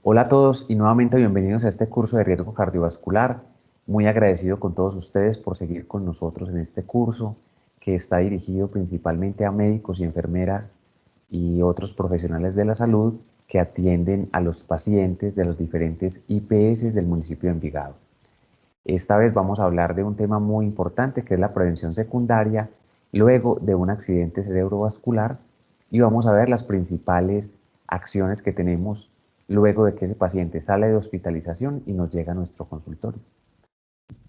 Hola a todos y nuevamente bienvenidos a este curso de riesgo cardiovascular. Muy agradecido con todos ustedes por seguir con nosotros en este curso que está dirigido principalmente a médicos y enfermeras y otros profesionales de la salud que atienden a los pacientes de los diferentes IPS del municipio de Envigado. Esta vez vamos a hablar de un tema muy importante que es la prevención secundaria luego de un accidente cerebrovascular y vamos a ver las principales acciones que tenemos luego de que ese paciente sale de hospitalización y nos llega a nuestro consultorio.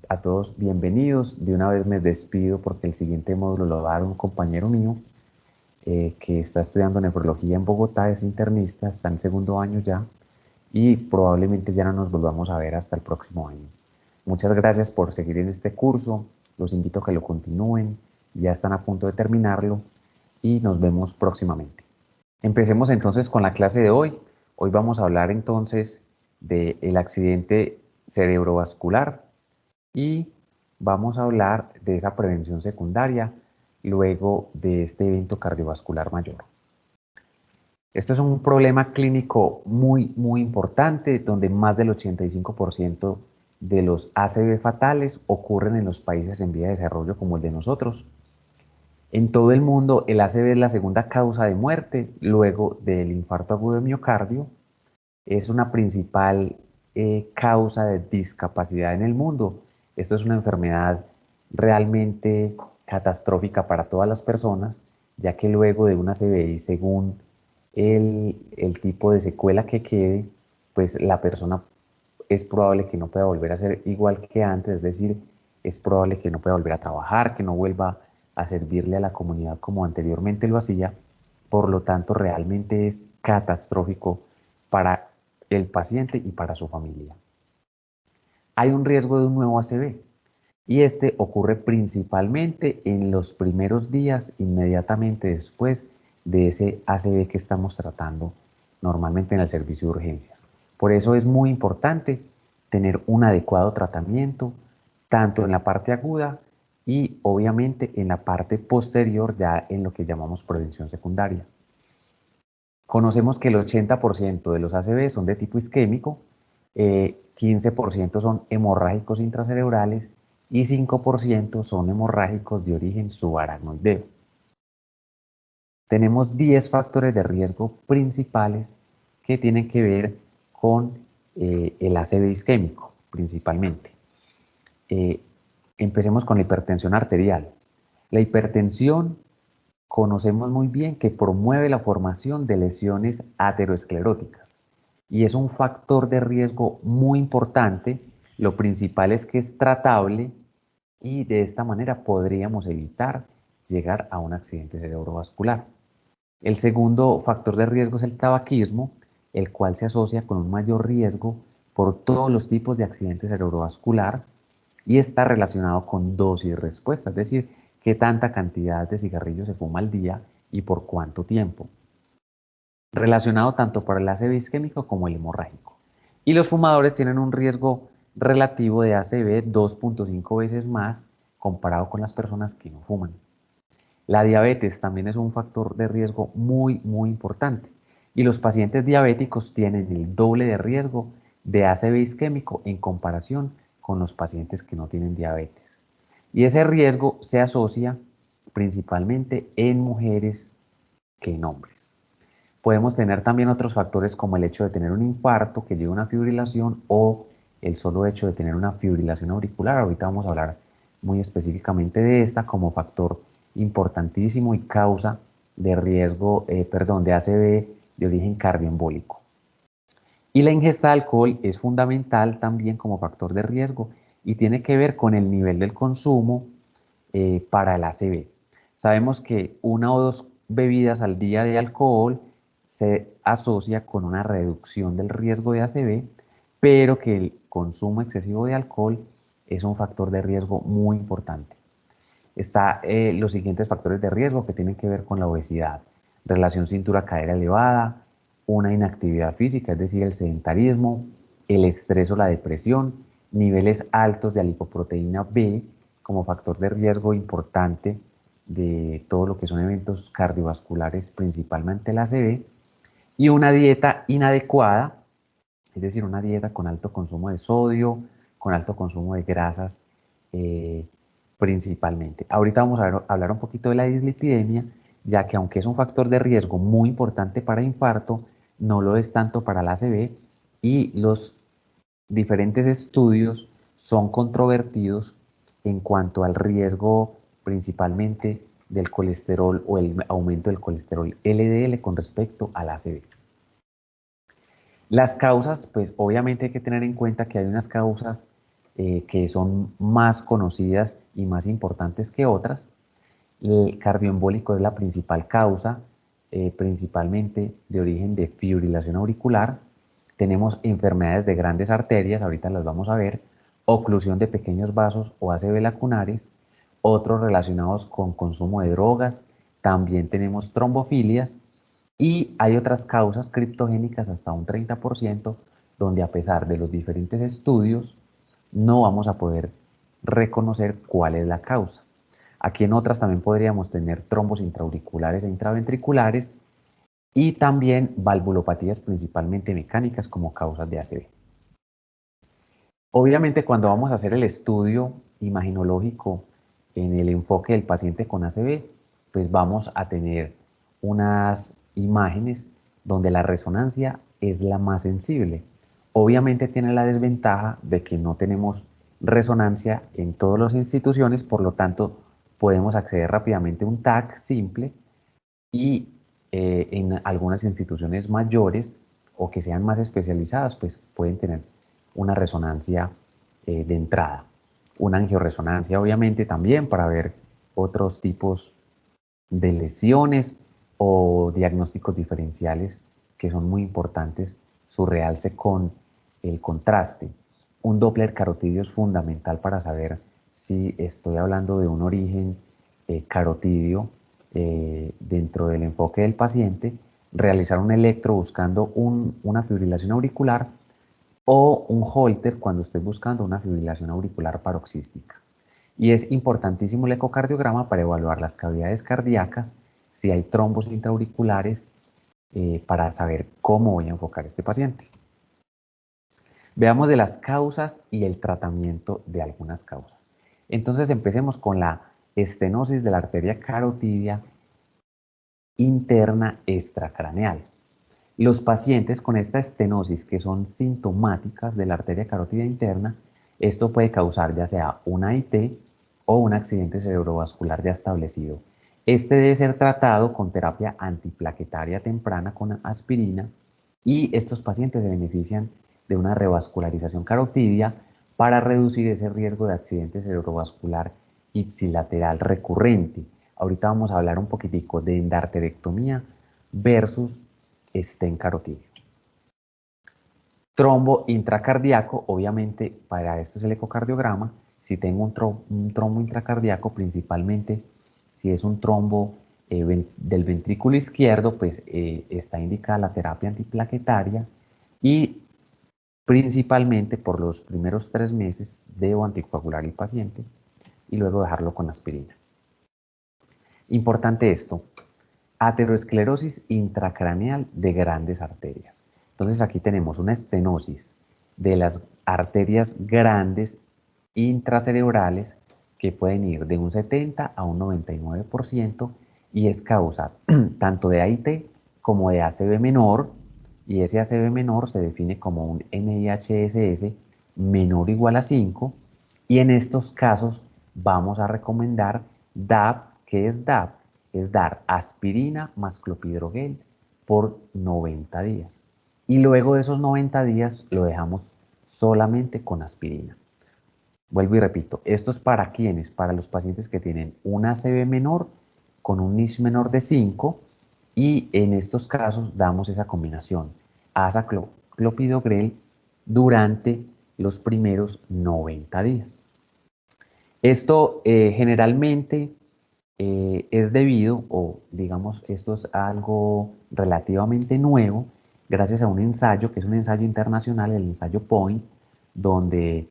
A todos bienvenidos, de una vez me despido porque el siguiente módulo lo va a dar un compañero mío que está estudiando nefrología en Bogotá, es internista, está en segundo año ya y probablemente ya no nos volvamos a ver hasta el próximo año. Muchas gracias por seguir en este curso, los invito a que lo continúen, ya están a punto de terminarlo y nos vemos próximamente. Empecemos entonces con la clase de hoy. Hoy vamos a hablar entonces del accidente cerebrovascular y vamos a hablar de esa prevención secundaria luego de este evento cardiovascular mayor. Esto es un problema clínico muy importante, donde más del 85% de los ACV fatales ocurren en los países en vía de desarrollo como el de nosotros. En todo el mundo, el ACV es la segunda causa de muerte luego del infarto agudo de miocardio. Es una principal causa de discapacidad en el mundo. Esto es una enfermedad realmente catastrófica para todas las personas, ya que luego de una ACV y según el tipo de secuela que quede, pues la persona es probable que no pueda volver a ser igual que antes, es decir, es probable que no pueda volver a trabajar, que no vuelva a servirle a la comunidad como anteriormente lo hacía. Por lo tanto, realmente es catastrófico para el paciente y para su familia. Hay un riesgo de un nuevo ACV y este ocurre principalmente en los primeros días inmediatamente después de ese ACV que estamos tratando normalmente en el servicio de urgencias. Por eso es muy importante tener un adecuado tratamiento tanto en la parte aguda y obviamente en la parte posterior ya en lo que llamamos prevención secundaria. Conocemos que el 80% de los ACV son de tipo isquémico, 15% son hemorrágicos intracerebrales y 5% son hemorrágicos de origen subaracnoideo. Tenemos 10 factores de riesgo principales que tienen que ver con el ACV isquémico, principalmente. Eh, Empecemos con la hipertensión arterial. La hipertensión conocemos muy bien que promueve la formación de lesiones ateroscleróticas y es un factor de riesgo muy importante. Lo principal es que es tratable y de esta manera podríamos evitar llegar a un accidente cerebrovascular. El segundo factor de riesgo es el tabaquismo, el cual se asocia con un mayor riesgo por todos los tipos de accidente cerebrovascular y está relacionado con dosis y respuesta, es decir, qué tanta cantidad de cigarrillos se fuma al día y por cuánto tiempo. Relacionado tanto por el ACV isquémico como el hemorrágico. Y los fumadores tienen un riesgo relativo de ACV 2.5 veces más comparado con las personas que no fuman. La diabetes también es un factor de riesgo muy importante y los pacientes diabéticos tienen el doble de riesgo de ACV isquémico en comparación con los pacientes que no tienen diabetes. Y ese riesgo se asocia principalmente en mujeres que en hombres. Podemos tener también otros factores como el hecho de tener un infarto que lleva a una fibrilación o el solo hecho de tener una fibrilación auricular. Ahorita vamos a hablar muy específicamente de esta como factor importantísimo y causa de riesgo, de ACV de origen cardioembólico. Y la ingesta de alcohol es fundamental también como factor de riesgo y tiene que ver con el nivel del consumo para el ACV. Sabemos que una o dos bebidas al día de alcohol se asocia con una reducción del riesgo de ACV, pero que el consumo excesivo de alcohol es un factor de riesgo muy importante. Está los siguientes factores de riesgo que tienen que ver con la obesidad, relación cintura-cadera elevada, una inactividad física, es decir, el sedentarismo, el estrés o la depresión, niveles altos de lipoproteína B como factor de riesgo importante de todo lo que son eventos cardiovasculares, principalmente la ACV, y una dieta inadecuada es decir, una dieta con alto consumo de sodio, con alto consumo de grasas principalmente. Ahorita vamos a hablar un poquito de la dislipidemia, ya que aunque es un factor de riesgo muy importante para infarto, no lo es tanto para la ACV y los diferentes estudios son controvertidos en cuanto al riesgo principalmente del colesterol o el aumento del colesterol LDL con respecto al ACV. Las causas, pues obviamente hay que tener en cuenta que hay unas causas que son más conocidas y más importantes que otras. El cardioembólico es la principal causa, principalmente de origen de fibrilación auricular. Tenemos enfermedades de grandes arterias, ahorita las vamos a ver, oclusión de pequeños vasos o ACV lacunares, otros relacionados con consumo de drogas, también tenemos trombofilias y hay otras causas criptogénicas hasta un 30%, donde a pesar de los diferentes estudios, no vamos a poder reconocer cuál es la causa. Aquí en otras también podríamos tener trombos intraauriculares e intraventriculares y también valvulopatías principalmente mecánicas como causas de ACV. Obviamente cuando vamos a hacer el estudio imaginológico en el enfoque del paciente con ACV, pues vamos a tener unas imágenes donde la resonancia es la más sensible. Obviamente tiene la desventaja de que no tenemos resonancia en todas las instituciones, por lo tanto podemos acceder rápidamente a un TAC simple y en algunas instituciones mayores o que sean más especializadas, pues pueden tener una resonancia de entrada. Una angioresonancia obviamente también para ver otros tipos de lesiones o diagnósticos diferenciales que son muy importantes, su realce con el contraste. Un Doppler carotidio es fundamental para saber si estoy hablando de un origen carotidio dentro del enfoque del paciente, realizar un electro buscando una fibrilación auricular o un Holter cuando estoy buscando una fibrilación auricular paroxística. Y es importantísimo el ecocardiograma para evaluar las cavidades cardíacas, si hay trombos intraauriculares, para saber cómo voy a enfocar a este paciente. Veamos de las causas y el tratamiento de algunas causas. Entonces empecemos con la estenosis de la arteria carotidia interna extracraneal. Los pacientes con esta estenosis que son sintomáticas de la arteria carótida interna, esto puede causar ya sea una AIT o un accidente cerebrovascular ya establecido. Este debe ser tratado con terapia antiplaquetaria temprana con aspirina y estos pacientes se benefician de una revascularización carotidia para reducir ese riesgo de accidente cerebrovascular ipsilateral recurrente. Ahorita vamos a hablar un poquitico de endarterectomía versus stent carotidio. Trombo intracardíaco, obviamente para esto es el ecocardiograma. Si tengo un trombo intracardíaco, principalmente si es un trombo del ventrículo izquierdo, pues está indicada la terapia antiplaquetaria y principalmente por los primeros 3 meses debo anticoagular el paciente y luego dejarlo con aspirina. Importante esto, ateroesclerosis intracraneal de grandes arterias. Entonces aquí tenemos una estenosis de las arterias grandes intracerebrales que pueden ir de un 70 a un 99% y es causa tanto de AIT como de ACV menor, y ese ACV menor se define como un NIHSS menor o igual a 5, y en estos casos vamos a recomendar DAP. ¿Qué es DAP? Es dar aspirina más clopidogrel por 90 días. Y luego de esos 90 días lo dejamos solamente con aspirina. Vuelvo y repito, esto es para quienes, para los pacientes que tienen una ACV menor con un NIS menor de 5 y en estos casos damos esa combinación, azaclopidogrel durante los primeros 90 días. Esto generalmente es debido, o digamos, esto es algo relativamente nuevo, gracias a un ensayo, que es un ensayo internacional, el ensayo POINT, donde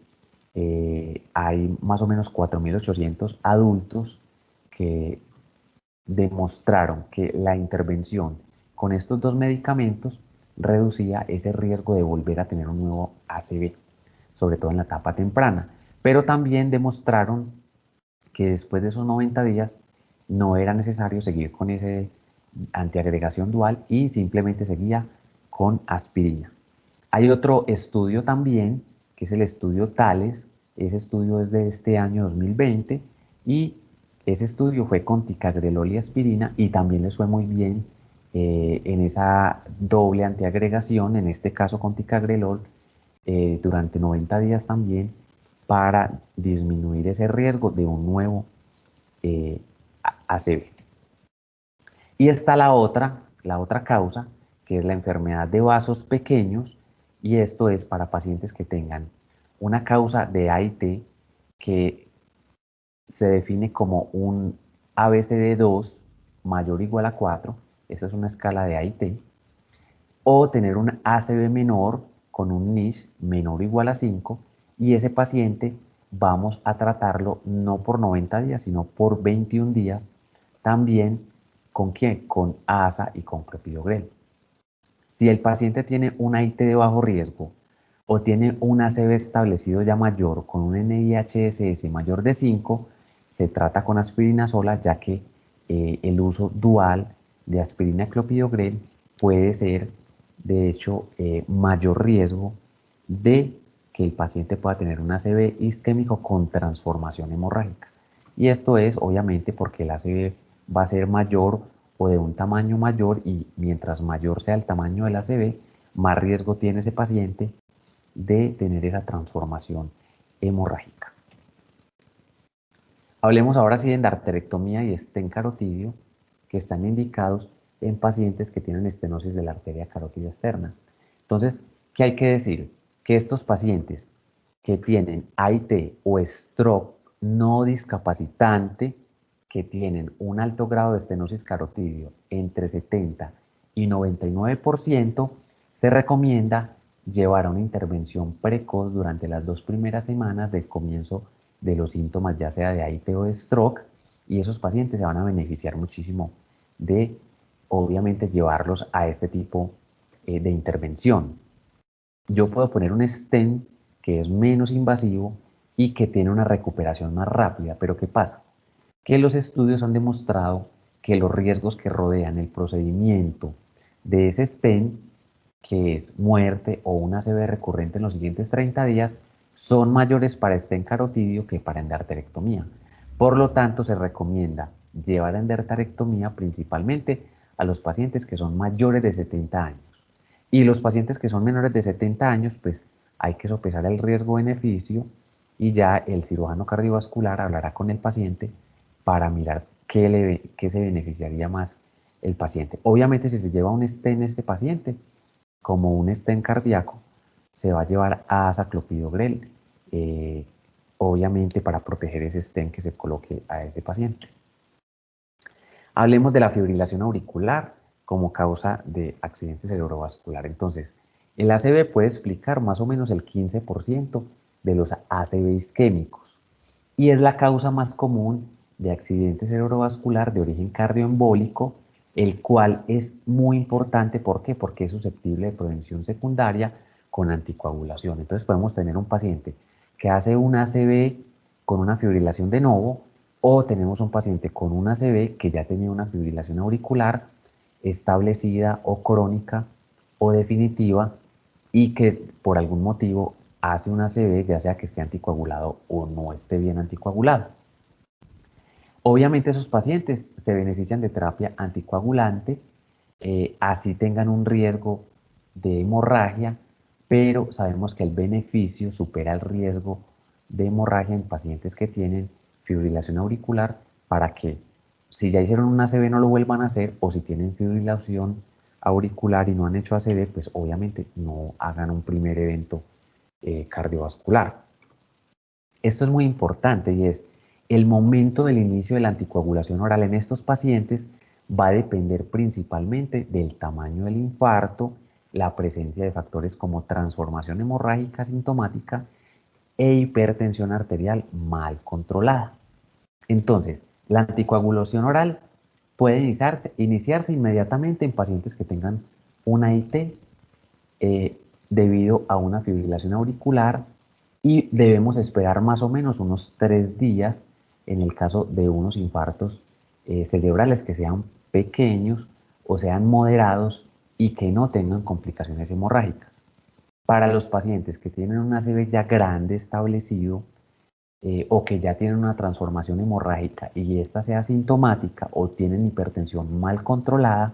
hay más o menos 4.800 adultos que demostraron que la intervención con estos dos medicamentos reducía ese riesgo de volver a tener un nuevo ACV, sobre todo en la etapa temprana. Pero también demostraron que después de esos 90 días no era necesario seguir con ese antiagregación dual y simplemente seguía con aspirina. Hay otro estudio también, que es el estudio TALES. Ese estudio es de este año 2020 y ese estudio fue con ticagrelol y aspirina y también les fue muy bien en esa doble antiagregación, en este caso con ticagrelol, durante 90 días también para disminuir ese riesgo de un nuevo ACV. Y está la otra causa, que es la enfermedad de vasos pequeños, y esto es para pacientes que tengan una causa de AIT que se define como un ABCD2 mayor o igual a 4, eso es una escala de AIT, o tener un ACV menor con un NIS menor o igual a 5, y ese paciente vamos a tratarlo no por 90 días, sino por 21 días, también ¿con quién? Con ASA y con clopidogrel. Si el paciente tiene un AIT de bajo riesgo o tiene un ACV establecido ya mayor con un NIHSS mayor de 5, se trata con aspirina sola, ya que el uso dual de aspirina y clopidogrel puede ser, de hecho, mayor riesgo de que el paciente pueda tener un ACV isquémico con transformación hemorrágica. Y esto es obviamente porque el ACV va a ser mayor o de un tamaño mayor, y mientras mayor sea el tamaño del ACV, más riesgo tiene ese paciente de tener esa transformación hemorrágica. Hablemos ahora sí de endarterectomía y stent carotidio, que están indicados en pacientes que tienen estenosis de la arteria carótida externa. Entonces, ¿qué hay que decir? Que estos pacientes que tienen AIT o stroke no discapacitante, que tienen un alto grado de estenosis carotidio entre 70 y 99%, se recomienda llevar a una intervención precoz durante las 2 primeras semanas del comienzo de los síntomas, ya sea de AIT o de stroke, y esos pacientes se van a beneficiar muchísimo de, obviamente, llevarlos a este tipo de intervención. Yo puedo poner un stent que es menos invasivo y que tiene una recuperación más rápida, pero ¿qué pasa? Que los estudios han demostrado que los riesgos que rodean el procedimiento de ese stent, que es muerte o una ACV recurrente en los siguientes 30 días, son mayores para stent carotidio que para endarterectomía. Por lo tanto, se recomienda llevar a endarterectomía principalmente a los pacientes que son mayores de 70 años. Y los pacientes que son menores de 70 años, pues hay que sopesar el riesgo-beneficio y ya el cirujano cardiovascular hablará con el paciente para mirar qué se beneficiaría más el paciente. Obviamente, si se lleva un stent este paciente, como un stent cardíaco, se va a llevar a azaclopidogrel, obviamente para proteger ese stent que se coloque a ese paciente. Hablemos de la fibrilación auricular como causa de accidente cerebrovascular. Entonces, el ACV puede explicar más o menos el 15% de los ACV isquémicos y es la causa más común de accidente cerebrovascular de origen cardioembólico, el cual es muy importante. ¿Por qué? Porque es susceptible de prevención secundaria con anticoagulación. Entonces podemos tener un paciente que hace un ACV con una fibrilación de novo, o tenemos un paciente con una ACV que ya tenía una fibrilación auricular establecida o crónica o definitiva y que por algún motivo hace una ACV, ya sea que esté anticoagulado o no esté bien anticoagulado. Obviamente esos pacientes se benefician de terapia anticoagulante, así tengan un riesgo de hemorragia, pero sabemos que el beneficio supera el riesgo de hemorragia en pacientes que tienen fibrilación auricular, para que si ya hicieron un ACV no lo vuelvan a hacer, o si tienen fibrilación auricular y no han hecho ACV, pues obviamente no hagan un primer evento cardiovascular. Esto es muy importante, y es el momento del inicio de la anticoagulación oral en estos pacientes va a depender principalmente del tamaño del infarto, la presencia de factores como transformación hemorrágica sintomática e hipertensión arterial mal controlada. Entonces, la anticoagulación oral puede iniciarse inmediatamente en pacientes que tengan una IT debido a una fibrilación auricular y debemos esperar más o menos unos 3 días en el caso de unos infartos cerebrales que sean pequeños o sean moderados y que no tengan complicaciones hemorrágicas. Para los pacientes que tienen un ACV ya grande establecido o que ya tienen una transformación hemorrágica y esta sea sintomática o tienen hipertensión mal controlada,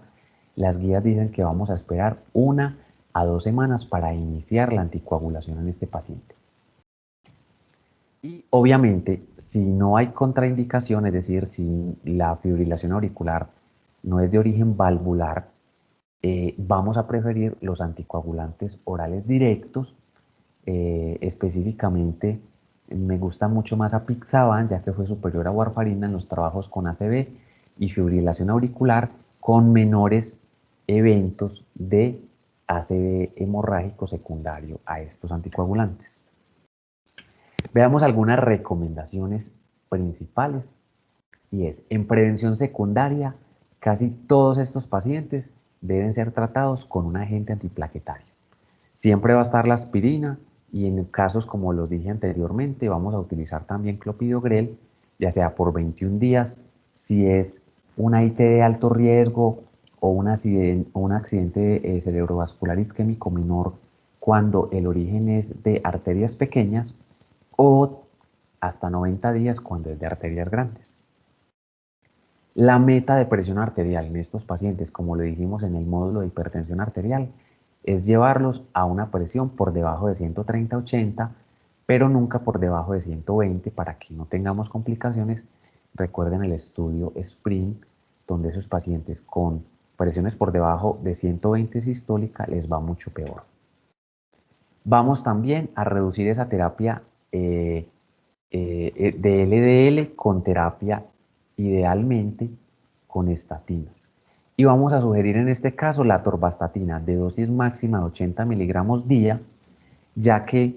las guías dicen que vamos a esperar 1 a 2 semanas para iniciar la anticoagulación en este paciente. Y obviamente, si no hay contraindicación, es decir, si la fibrilación auricular no es de origen valvular, vamos a preferir los anticoagulantes orales directos. Específicamente, me gusta mucho más apixaban, ya que fue superior a warfarina en los trabajos con ACV y fibrilación auricular con menores eventos de ACV hemorrágico secundario a estos anticoagulantes. Veamos algunas recomendaciones principales y es, en prevención secundaria, casi todos estos pacientes deben ser tratados con un agente antiplaquetario. Siempre va a estar la aspirina y en casos como los dije anteriormente vamos a utilizar también clopidogrel, ya sea por 21 días, si es una IT de alto riesgo o un accidente cerebrovascular isquémico menor cuando el origen es de arterias pequeñas o hasta 90 días cuando es de arterias grandes. La meta de presión arterial en estos pacientes, como lo dijimos en el módulo de hipertensión arterial, es llevarlos a una presión por debajo de 130/80, pero nunca por debajo de 120 para que no tengamos complicaciones. Recuerden el estudio SPRINT, donde esos pacientes con presiones por debajo de 120 sistólica les va mucho peor. Vamos también a reducir esa terapia de LDL con terapia idealmente con estatinas. Y vamos a sugerir en este caso la atorvastatina de dosis máxima de 80 miligramos día, ya que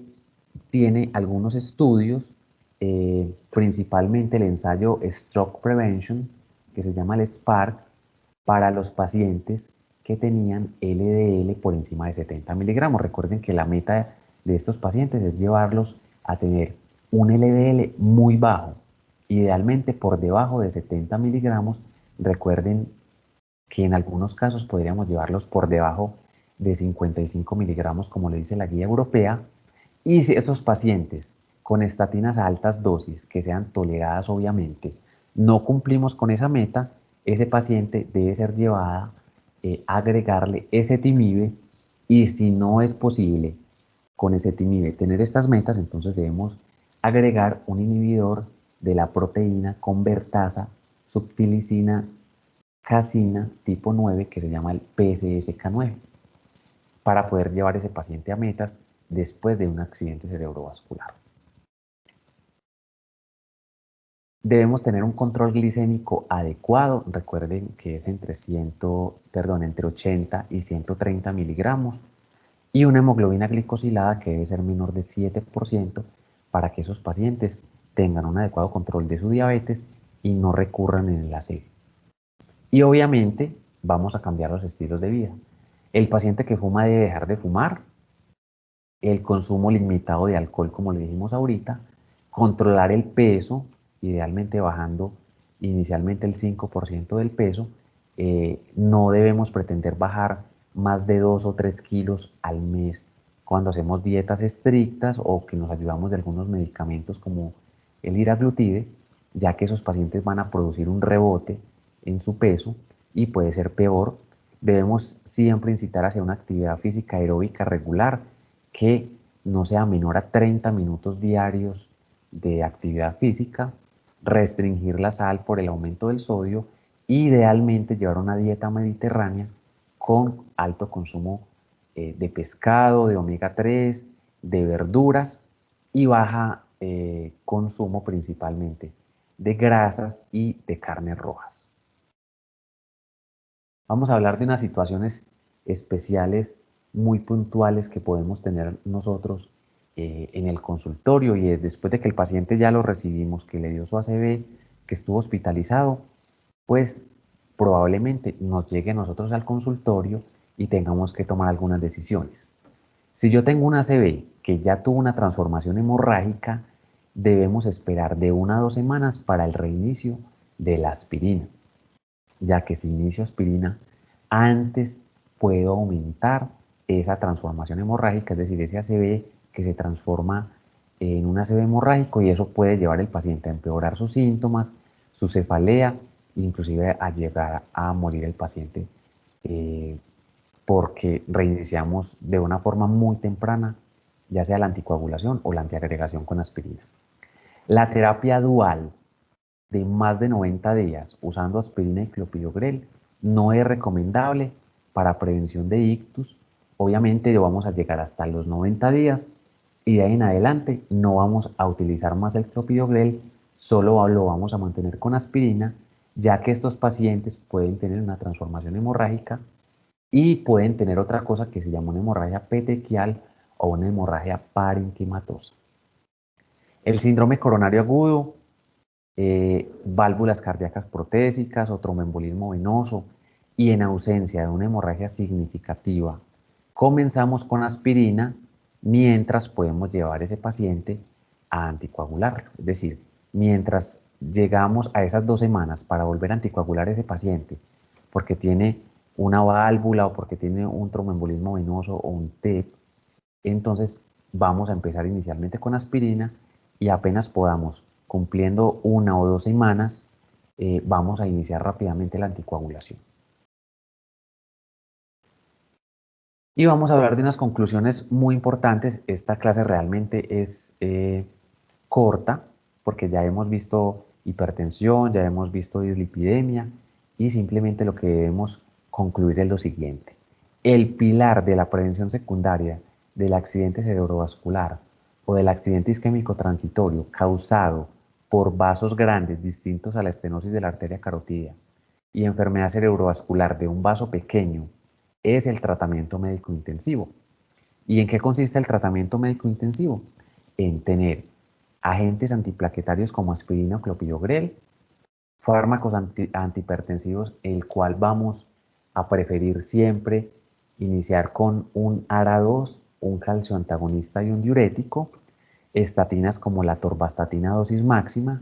tiene algunos estudios, principalmente el ensayo Stroke Prevention, que se llama el SPARC, para los pacientes que tenían LDL por encima de 70 miligramos. Recuerden que la meta de estos pacientes es llevarlos a tener un LDL muy bajo, idealmente por debajo de 70 miligramos. Recuerden que en algunos casos podríamos llevarlos por debajo de 55 miligramos, como le dice la guía europea, y si esos pacientes con estatinas a altas dosis, que sean toleradas obviamente, no cumplimos con esa meta, ese paciente debe ser llevada a agregarle ezetimibe, y si no es posible con ezetimibe tener estas metas, entonces debemos agregar un inhibidor de la proteína convertasa subtilicina casina tipo 9 que se llama el PCSK9 para poder llevar ese paciente a metas después de un accidente cerebrovascular. Debemos tener un control glicémico adecuado. Recuerden que es entre 80 y 130 miligramos y una hemoglobina glicosilada que debe ser menor de 7% para que esos pacientes tengan un adecuado control de su diabetes y no recurran en el ACV. Y obviamente vamos a cambiar los estilos de vida. El paciente que fuma debe dejar de fumar, el consumo limitado de alcohol, como le dijimos ahorita, controlar el peso, idealmente bajando inicialmente el 5% del peso. No debemos pretender bajar más de 2 o 3 kilos al mes cuando hacemos dietas estrictas o que nos ayudamos de algunos medicamentos como el liraglutide, ya que esos pacientes van a producir un rebote en su peso y puede ser peor. Debemos siempre incitar hacia una actividad física aeróbica regular que no sea menor a 30 minutos diarios de actividad física, restringir la sal por el aumento del sodio, idealmente llevar una dieta mediterránea con alto consumo de pescado, de omega 3, de verduras y baja consumo principalmente de grasas y de carnes rojas. Vamos a hablar de unas situaciones especiales muy puntuales que podemos tener nosotros en el consultorio, y es después de que el paciente ya lo recibimos, que le dio su ACV, que estuvo hospitalizado, pues probablemente nos llegue a nosotros al consultorio y tengamos que tomar algunas decisiones. Si yo tengo una ACV que ya tuvo una transformación hemorrágica, debemos esperar de 1 a 2 semanas para el reinicio de la aspirina, ya que si inicio aspirina, antes puedo aumentar esa transformación hemorrágica, es decir, ese ACV que se transforma en un ACV hemorrágico, y eso puede llevar al paciente a empeorar sus síntomas, su cefalea, inclusive a llegar a morir el paciente, porque reiniciamos de una forma muy temprana, ya sea la anticoagulación o la antiagregación con aspirina. La terapia dual de más de 90 días usando aspirina y clopidogrel no es recomendable para prevención de ictus. Obviamente vamos a llegar hasta los 90 días y de ahí en adelante no vamos a utilizar más el clopidogrel, solo lo vamos a mantener con aspirina, ya que estos pacientes pueden tener una transformación hemorrágica y pueden tener otra cosa que se llama una hemorragia petequial o una hemorragia parenquimatosa. El síndrome coronario agudo, válvulas cardíacas protésicas o tromboembolismo venoso, y en ausencia de una hemorragia significativa, comenzamos con aspirina mientras podemos llevar ese paciente a anticoagularlo. Es decir, mientras llegamos a esas 2 semanas para volver a anticoagular a ese paciente, porque tiene una válvula o porque tiene un tromboembolismo venoso o un TEP, entonces vamos a empezar inicialmente con aspirina y apenas podamos, cumpliendo 1 o 2 semanas, vamos a iniciar rápidamente la anticoagulación. Y vamos a hablar de unas conclusiones muy importantes. Esta clase realmente es corta porque ya hemos visto hipertensión, ya hemos visto dislipidemia, y simplemente lo que debemos concluir es lo siguiente. El pilar de la prevención secundaria del accidente cerebrovascular o del accidente isquémico transitorio causado por vasos grandes distintos a la estenosis de la arteria carotidia y enfermedad cerebrovascular de un vaso pequeño es el tratamiento médico intensivo. ¿Y en qué consiste el tratamiento médico intensivo? En tener agentes antiplaquetarios como aspirina o clopidogrel, fármacos antihipertensivos, el cual vamos a preferir siempre iniciar con un ARA2, un calcio antagonista y un diurético, estatinas como la torvastatina dosis máxima,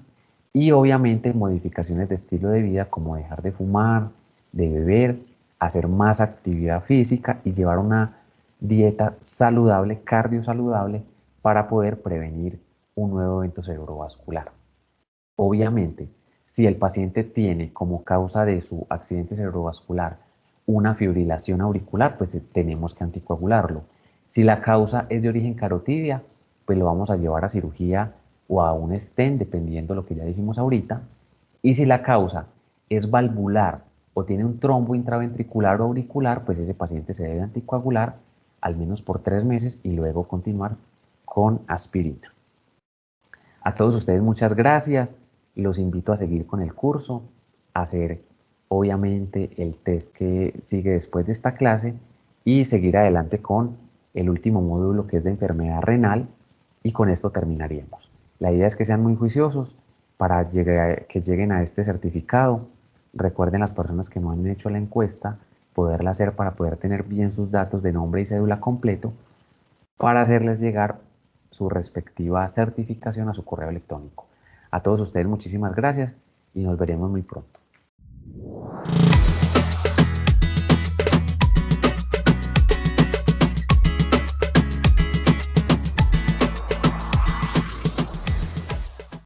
y obviamente modificaciones de estilo de vida como dejar de fumar, de beber, hacer más actividad física y llevar una dieta saludable, cardiosaludable, para poder prevenir un nuevo evento cerebrovascular. Obviamente, si el paciente tiene como causa de su accidente cerebrovascular una fibrilación auricular, pues tenemos que anticoagularlo. Si la causa es de origen carotidia, pues lo vamos a llevar a cirugía o a un stent, dependiendo de lo que ya dijimos ahorita. Y si la causa es valvular o tiene un trombo intraventricular o auricular, pues ese paciente se debe anticoagular al menos por 3 meses y luego continuar con aspirina. A todos ustedes muchas gracias. Los invito a seguir con el curso, a hacer obviamente el test que sigue después de esta clase y seguir adelante con el último módulo, que es de enfermedad renal, y con esto terminaríamos. La idea es que sean muy juiciosos para que lleguen a este certificado. Recuerden, las personas que no han hecho la encuesta, poderla hacer para poder tener bien sus datos de nombre y cédula completo, para hacerles llegar su respectiva certificación a su correo electrónico. A todos ustedes muchísimas gracias y nos veremos muy pronto.